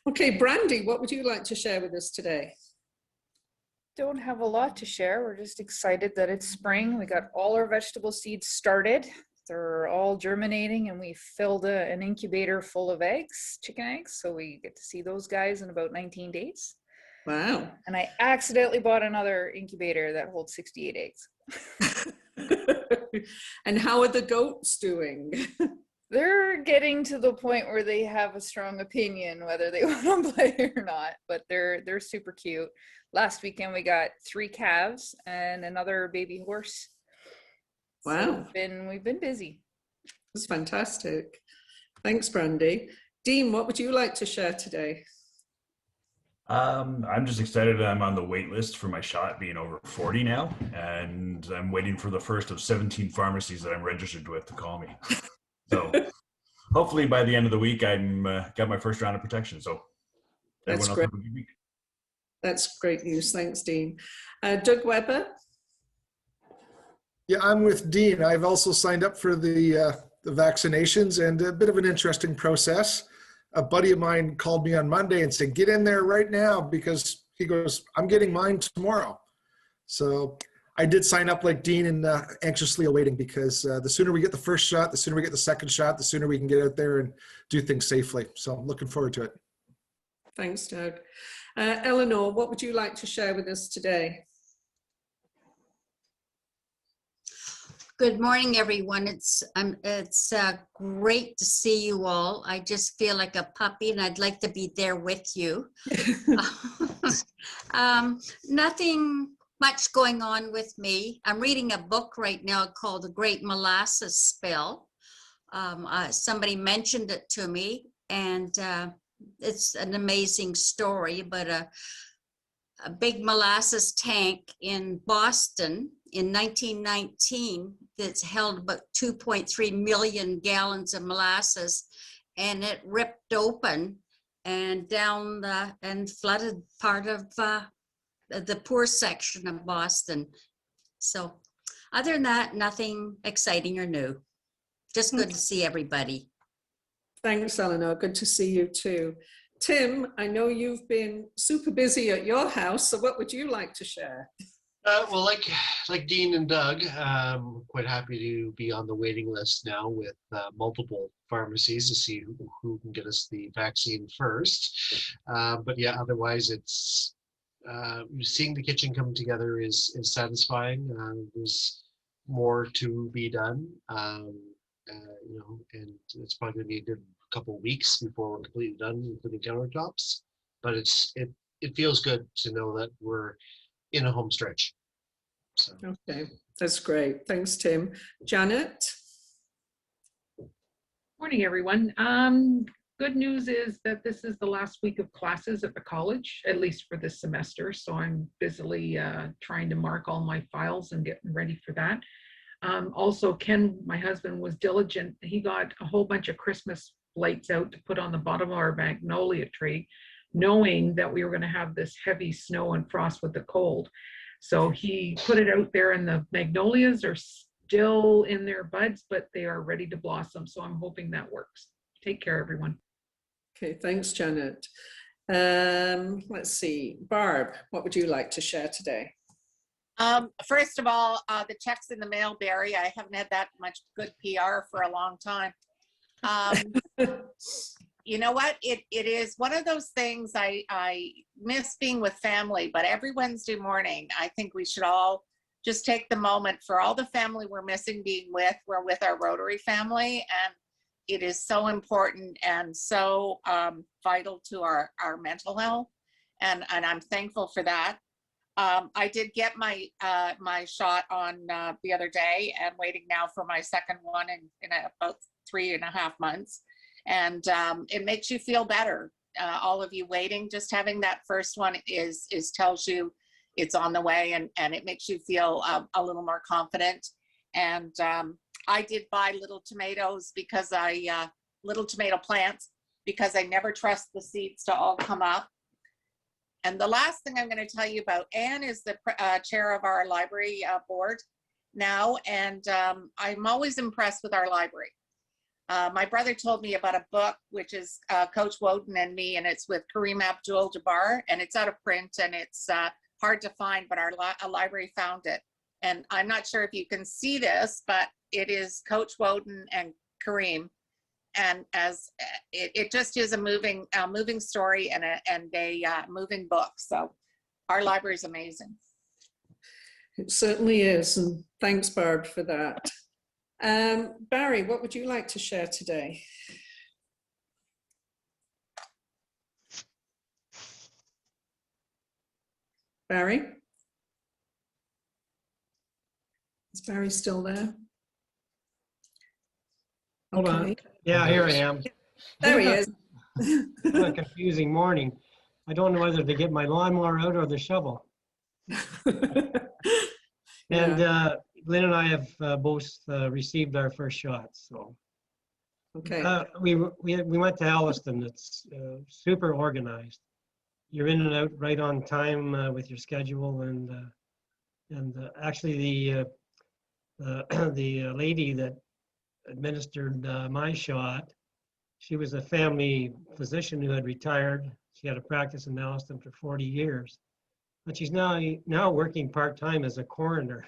Okay, Brandy, what would you like to share with us today? Don't have a lot to share. We're just excited that it's spring. We got all our vegetable seeds started. They're all germinating, and we filled an incubator full of eggs, chicken eggs. So we get to see those guys in about 19 days. Wow. And I accidentally bought another incubator that holds 68 eggs. And how are the goats doing? They're getting to the point where they have a strong opinion whether they want to play or not, but they're super cute. Last weekend we got 3 calves and another baby horse. Wow. So we've been busy. That's fantastic. Thanks, Brandy. Dean, what would you like to share today? I'm just excited that I'm on the wait list for my shot, being over 40 now, and I'm waiting for the first of 17 pharmacies that I'm registered with to call me. So hopefully by the end of the week, I'm got my first round of protection. So that's great. That's great news. Thanks, Dean. Doug Weber. Yeah, I'm with Dean. I've also signed up for the vaccinations, and a bit of an interesting process. A buddy of mine called me on Monday and said, get in there right now, because he goes, I'm getting mine tomorrow. So I did sign up like Dean, and anxiously awaiting, because the sooner we get the first shot, the sooner we get the second shot, the sooner we can get out there and do things safely. So I'm looking forward to it. Thanks, Doug. Eleanor, what would you like to share with us today? Good morning, everyone. It's great to see you all. I just feel like a puppy, and I'd like to be there with you. Nothing much going on with me. I'm reading a book right now called The Great Molasses Spill. Somebody mentioned it to me, and it's an amazing story, but a big molasses tank in Boston in 1919 that's held about 2.3 million gallons of molasses, and it ripped open and down and flooded part of the poor section of Boston. So other than that, nothing exciting or new. Just good to see everybody. Thanks, Eleanor. Good to see you too. Tim, I know you've been super busy at your house, so what would you like to share? Well, like Dean and Doug, I'm quite happy to be on the waiting list now with multiple pharmacies to see who can get us the vaccine first. But yeah, otherwise it's seeing the kitchen come together is satisfying. There's more to be done, you know, and it's probably going to be a good couple of weeks before we're completely done, including countertops. But it feels good to know that we're in a home stretch. So. Okay, that's great. Thanks, Tim. Janet? Morning, everyone. Good news is that this is the last week of classes at the college, at least for this semester. So I'm busily trying to mark all my files and getting ready for that. Also, Ken, my husband, was diligent. He got a whole bunch of Christmas lights out to put on the bottom of our magnolia tree, knowing that we were going to have this heavy snow and frost with the cold. So he put it out there, and the magnolias are still in their buds, but they are ready to blossom. So I'm hoping that works. Take care, everyone. Okay, thanks, Janet. Let's see. Barb, what would you like to share today? First of all, the checks in the mail, Barry. I haven't had that much good PR for a long time. You know what? It is one of those things. I miss being with family, but every Wednesday morning, I think we should all just take the moment for all the family we're missing being with. We're with our Rotary family, and it is so important and so vital to our mental health. And I'm thankful for that. I did get my my shot on the other day, and waiting now for my second one in about 3.5 months. And it makes you feel better. All of you waiting, just having that first one is tells you it's on the way, and it makes you feel a little more confident. And I did buy little tomatoes because little tomato plants, because I never trust the seeds to all come up. And the last thing I'm going to tell you about, Anne is the chair of our library board now, and I'm always impressed with our library. My brother told me about a book, which is Coach Woden and Me, and it's with Kareem Abdul-Jabbar, and it's out of print, and it's hard to find, but our library found it. And I'm not sure if you can see this, but it is Coach Woden and Kareem. And as it just is a moving story and a moving book. So our library is amazing. It certainly is, and thanks, Barb, for that. Barry, what would you like to share today? Barry? Is Barry still there? Hold on. Yeah, here I am. There he is. A confusing morning. I don't know whether to get my lawnmower out or the shovel. And Lynn and I have both received our first shots. So okay, we went to Alliston. It's super organized. You're in and out right on time with your schedule, and actually the lady that administered my shot, she was a family physician who had retired. She had a practice in Alliston for 40 years, but she's now working part-time as a coroner.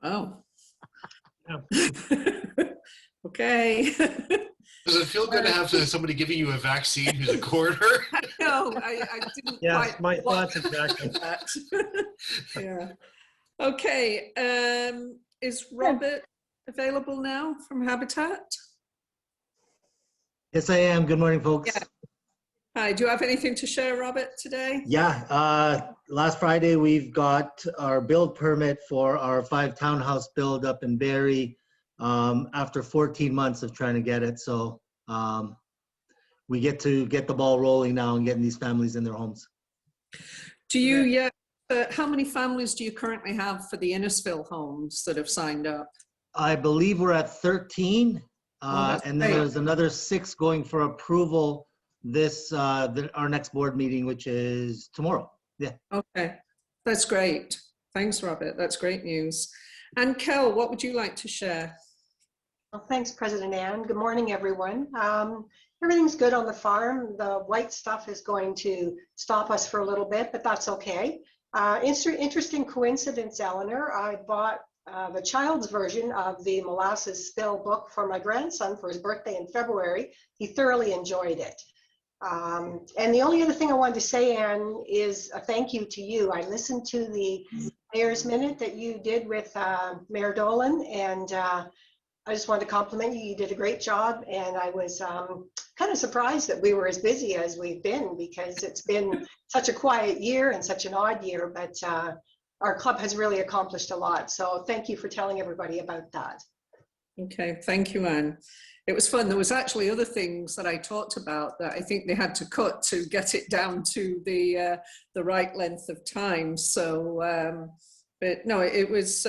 Oh. Yeah. Okay. Does it feel good to have somebody giving you a vaccine who's a coroner? No, I didn't yes, quite my thoughts exactly. that. Yeah. Okay. Is Robert available now from Habitat? Yes, I am. Good morning, folks. Yeah. Hi, do you have anything to share, Robert, today? Yeah, last Friday, we've got our build permit for our 5 townhouse build up in Barrie after 14 months of trying to get it. So we get to get the ball rolling now and getting these families in their homes. Do you, how many families do you currently have for the Innisfil homes that have signed up? I believe we're at 13, that's and then great. there's another 6 going for approval this our next board meeting, which is tomorrow. Yeah. Okay, that's great. Thanks, Robert. That's great news. And Kel, what would you like to share? Well, thanks, President Ann. Good morning, everyone. Everything's good on the farm. The white stuff is going to stop us for a little bit, but that's okay. Interesting coincidence, Eleanor. I bought the child's version of the Molasses Spill book for my grandson for his birthday in February. He thoroughly enjoyed it. And the only other thing I wanted to say, Anne, is a thank you to you. I listened to the Mayor's Minute that you did with Mayor Dolan, and I just wanted to compliment you. You did a great job, and I was kind of surprised that we were as busy as we've been, because it's been such a quiet year and such an odd year, but our club has really accomplished a lot. So thank you for telling everybody about that. Okay, thank you, Anne. It was fun. There was actually other things that I talked about that I think they had to cut to get it down to the right length of time. So, but no, it was,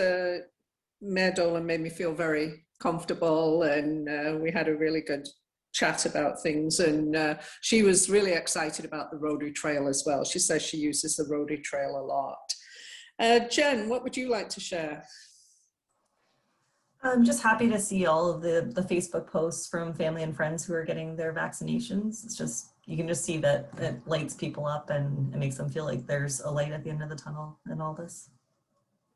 Mayor Dolan made me feel very comfortable, and we had a really good chat about things, and she was really excited about the Rotary Trail as well. She says she uses the Rotary Trail a lot. Jen, what would you like to share? I'm just happy to see all of the Facebook posts from family and friends who are getting their vaccinations. It's just, you can just see that it lights people up, and it makes them feel like there's a light at the end of the tunnel in all this.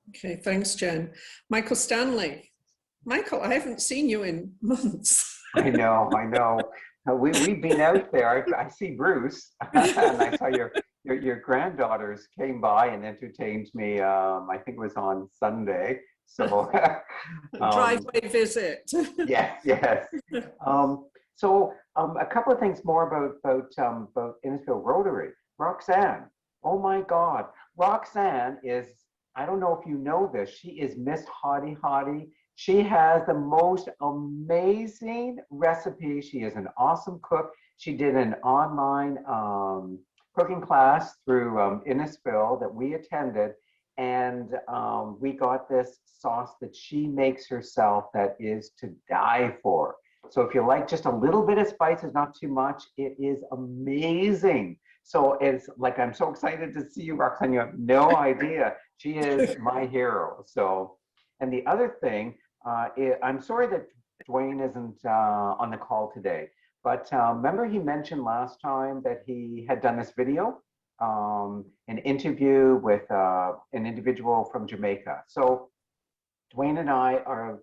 Okay, thanks, Jen. Michael Stanley. Michael, I haven't seen you in months. I know. We've been out there. I see Bruce, and I saw your granddaughters came by and entertained me. I think it was on Sunday. So driveway visit. Yes. So a couple of things more about Innisfil Rotary. Roxanne. Oh my God, Roxanne is. I don't know if you know this. She is Miss Hottie Hottie. She has the most amazing recipe. She is an awesome cook. She did an online cooking class through Innisfil that we attended, and we got this sauce that she makes herself that is to die for. So if you like just a little bit of spices, not too much, it is amazing. So it's like, I'm so excited to see you, Roxanne. You have no idea. She is my hero. So, and the other thing, I'm sorry that Dwayne isn't on the call today, but remember he mentioned last time that he had done this video, an interview with an individual from Jamaica. So Dwayne and I are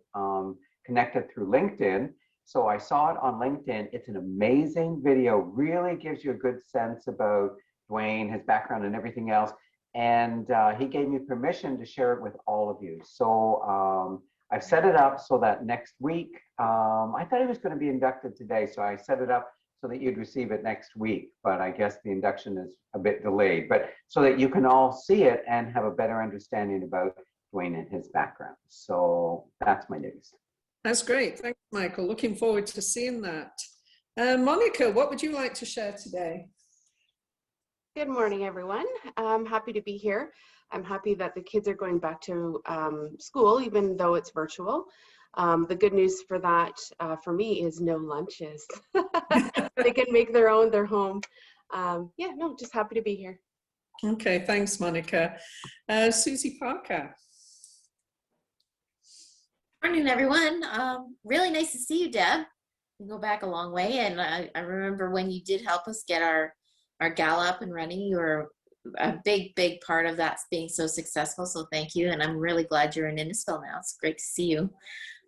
connected through LinkedIn. So I saw it on LinkedIn. It's an amazing video, really gives you a good sense about Dwayne, his background and everything else. And he gave me permission to share it with all of you. So I've set it up so that next week, I thought he was going to be inducted today. So I set it up so that you'd receive it next week. But I guess the induction is a bit delayed, but so that you can all see it and have a better understanding about Dwayne and his background. So that's my news. That's great. Thanks, Michael. Looking forward to seeing that. Monica, what would you like to share today? Good morning, everyone. I'm happy to be here. I'm happy that the kids are going back to school, even though it's virtual. The good news for that, for me, is no lunches. They can make their own, they're home. Yeah, no, just happy to be here. Okay, thanks, Monica. Susie Parker. Morning, everyone. Really nice to see you, Deb. We go back a long way, and I remember when you did help us get our gala up and running. You were a big part of that being so successful, so thank you, and I'm really glad you're in Innisfil now. It's great to see you.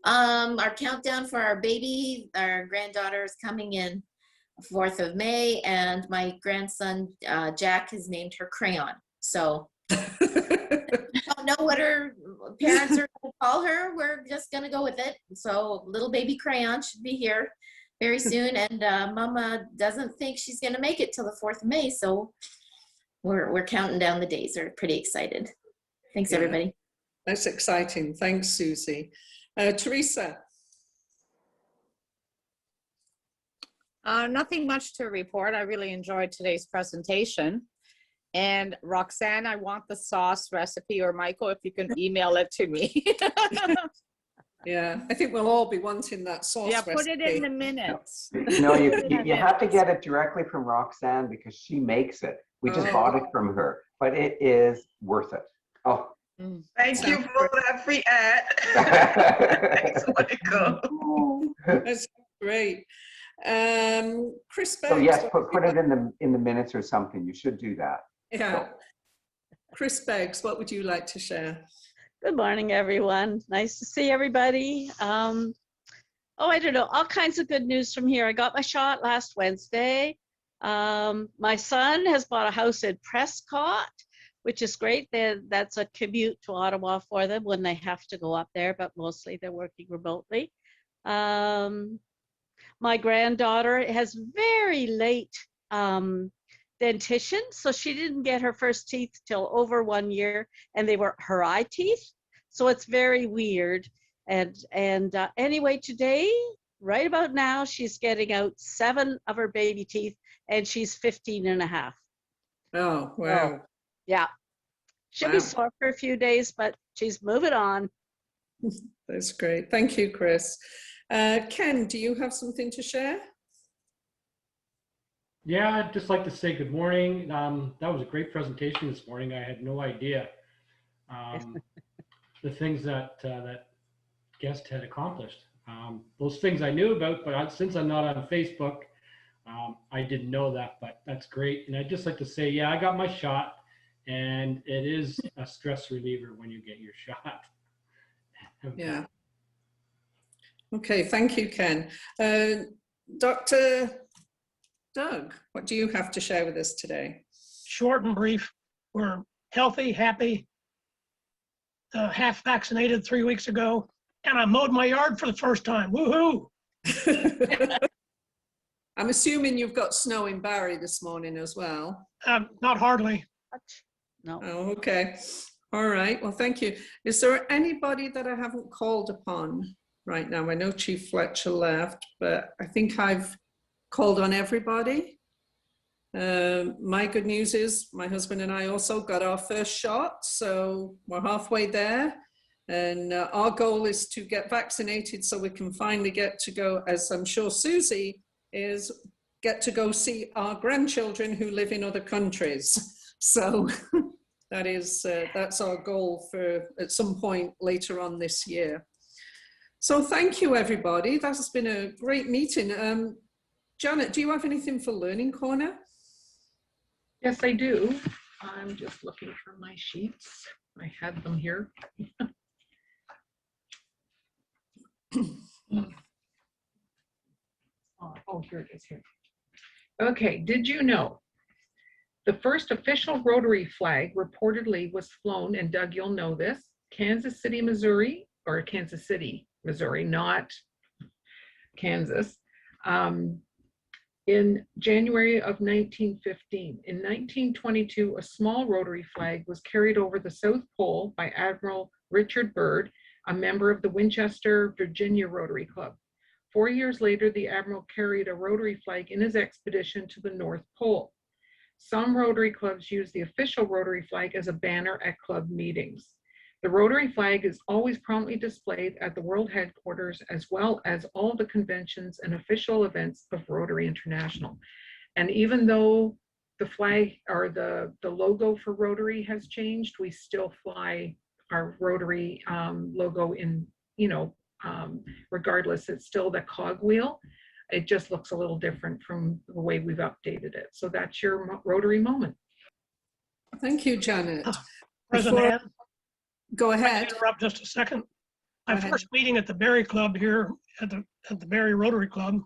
Our countdown for our baby, our granddaughter, is coming in 4th of May, and my grandson, Jack, has named her Crayon. So I don't know what her parents are going to call her. We're just going to go with it. So little baby Crayon should be here very soon. And Mama doesn't think she's going to make it till the 4th of May. So we're counting down the days. We're pretty excited. Thanks, Yeah, everybody. that's exciting. Thanks, Susie. Teresa. Nothing much to report. I really enjoyed today's presentation. And Roxanne, I want the sauce recipe, or Michael, if you can email it to me. Yeah, I think we'll all be wanting that sauce Yeah, recipe. put it in the minutes. No, you have to get it directly from Roxanne because she makes it. We just bought it from her, but it is worth it. Oh. Thank you for that free ad. Thanks, Michael. That's great. Chris Beggs. So yes, put it in the minutes or something. You should do that. Yeah. Chris Beggs, what would you like to share? Good morning, everyone. Nice to see everybody. Oh, I don't know, all kinds of good news from here. I got my shot last Wednesday. My son has bought a house in Prescott, which is great. That's a commute to Ottawa for them when they have to go up there, but mostly they're working remotely. My granddaughter has very late dentition, so she didn't get her first teeth till over 1 year, and they were her eye teeth. So it's very weird. And anyway, today, right about now, she's getting out 7 of her baby teeth, and she's 15 and a half. Oh, wow. So, yeah. She'll be sore for a few days, but she's moving on. That's great. Thank you, Chris. Ken, do you have something to share? Yeah, I'd just like to say good morning. That was a great presentation this morning. I had no idea the things that that guest had accomplished. Those things I knew about, but since I'm not on Facebook, I didn't know that, but that's great. And I'd just like to say, yeah, I got my shot, and it is a stress reliever when you get your shot. Yeah. Okay, thank you, Ken. Dr. Doug, what do you have to share with us today? Short and brief. We're healthy, happy, half vaccinated 3 weeks ago, and I mowed my yard for the first time. Woohoo! I'm assuming you've got snow in Barrie this morning as well. Not hardly. No. Oh, okay. All right. Well, thank you. Is there anybody that I haven't called upon right now? I know Chief Fletcher left, but I think I've called on everybody. My good news is my husband and I also got our first shot, so we're halfway there. And our goal is to get vaccinated so we can finally get to go, as I'm sure Susie is, get to go see our grandchildren who live in other countries. So that's our goal for at some point later on this year. So thank you, everybody. That's been a great meeting. Janet, do you have anything for Learning Corner? Yes, I do. I'm just looking for my sheets. I had them here. Oh, here it is here. Okay, did you know the first official Rotary flag reportedly was flown, and Doug, you'll know this, Kansas City, Missouri, or Kansas City, Missouri, not Kansas, in January of 1915. In 1922, a small Rotary flag was carried over the South Pole by Admiral Richard Byrd, a member of the Winchester, Virginia Rotary Club. 4 years later, the Admiral carried a Rotary flag in his expedition to the North Pole. Some Rotary clubs use the official Rotary flag as a banner at club meetings. The Rotary flag is always prominently displayed at the World Headquarters, as well as all the conventions and official events of Rotary International. And even though the flag or the logo for Rotary has changed, we still fly our Rotary logo in, regardless, it's still the cogwheel. It just looks a little different from the way we've updated it. So that's your Rotary moment. Thank you, Janet. President Ann, go ahead. I'd like to interrupt just a second. My first meeting at the Barrie Club here at the Barrie Rotary Club,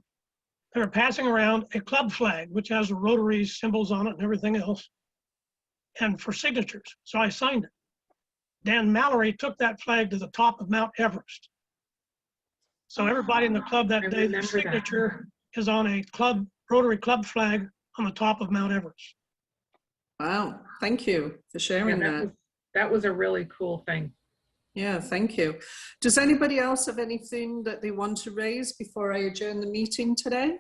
they were passing around a club flag, which has the Rotary symbols on it and everything else, and for signatures. So I signed it. Dan Mallory took that flag to the top of Mount Everest. So everybody in the club that day, the signature is on a Rotary Club flag on the top of Mount Everest. Wow, thank you for sharing that. That was a really cool thing. Yeah, thank you. Does anybody else have anything that they want to raise before I adjourn the meeting today?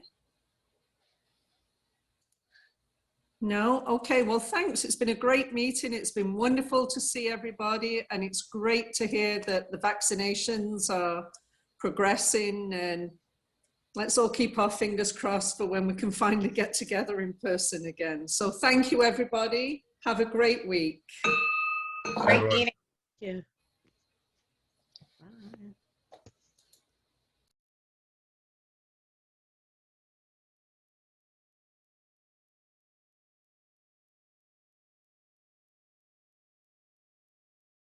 No? Okay, well, thanks. It's been a great meeting. It's been wonderful to see everybody, and it's great to hear that the vaccinations are progressing, and let's all keep our fingers crossed for when we can finally get together in person again. So thank you, everybody. Have a great week. Great meeting. Yeah.